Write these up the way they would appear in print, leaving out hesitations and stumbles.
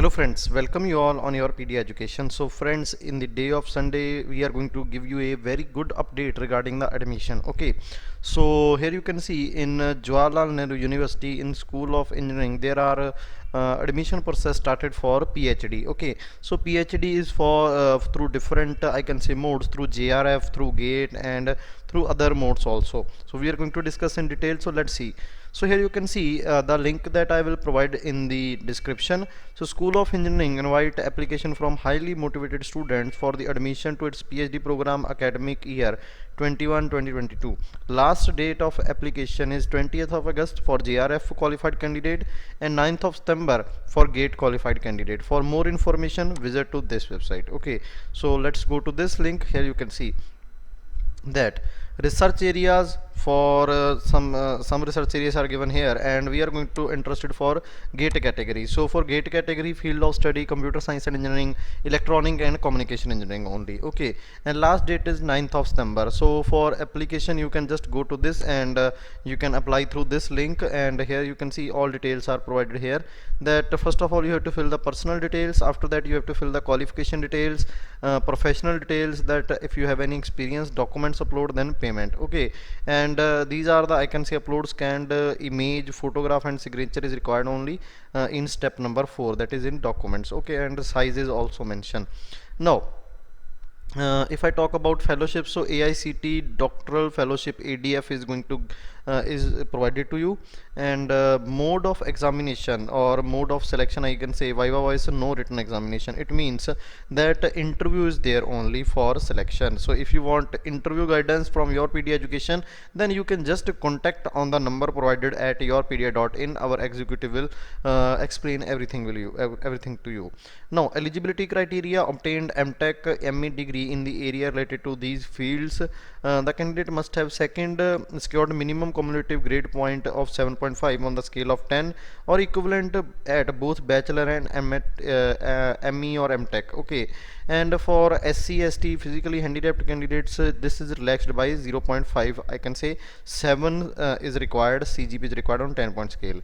Hello friends, welcome you all on your PD education. So friends, in the day of Sunday we are going to give you a very good update regarding the admission. Okay, so here you can see in Jawaharlal Nehru University in School of Engineering there are admission process started for PhD. Okay, so PhD is for through different I can say modes, through JRF, through GATE, and through other modes also. So we are going to discuss in detail. So let's see. So here you can see the link that I will provide in the description. So School of Engineering invite application from highly motivated students for the admission to its PhD program academic year 21-2022. Last date of application is 20th of August for JRF qualified candidate and 9th of September for GATE qualified candidate. For more information visit to this website. Okay, so let's go to this link. Here you can see that research areas for some research areas are given here, and we are going to interested for GATE category. So for GATE category, field of study computer science and engineering, electronic and communication engineering only. Okay, and last date is 9th of September. So for application you can just go to this and you can apply through this link, and here you can see all details are provided here. That first of all you have to fill the personal details, after that you have to fill the qualification details, professional details, that if you have any experience, documents upload, then payment. Okay, and these are the I can say upload scanned image, photograph and signature is required only in step number 4, that is in documents. Okay, and the size is also mentioned. Now if I talk about fellowship, so AICT doctoral fellowship ADF is going to is provided to you, and mode of examination or mode of selection, I can say viva voice, no written examination. It means that interview is there only for selection. So if you want interview guidance from your PD education, then you can just contact on the number provided at yourpedia.in. Our executive will explain everything to you. Now eligibility criteria: obtained MTech ME degree in the area related to these fields. The candidate must have second secured minimum cumulative grade point of 7.5 on the scale of 10 or equivalent at both bachelor and ME or MTech. Okay, and for SC ST physically handicapped candidates, this is relaxed by 0.5, I can say 7 is required, CGP is required on 10-point scale.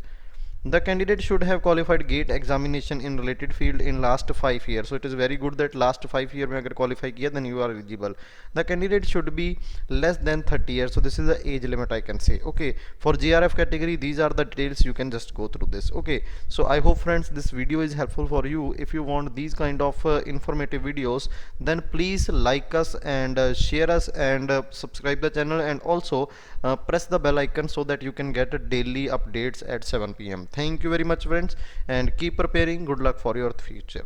The candidate should have qualified GATE examination in related field in last 5 years. So it is very good that last 5 year में अगर qualify किया then you are eligible. The candidate should be less than 30 years. So this is the age limit, I can say. Okay, for JRF category these are the details, you can just go through this. Okay, so I hope friends this video is helpful for you. If you want these kind of informative videos, then please like us and share us and subscribe the channel, and also press the bell icon so that you can get daily updates at 7 p.m. Thank you very much friends, and keep preparing. Good luck for your future.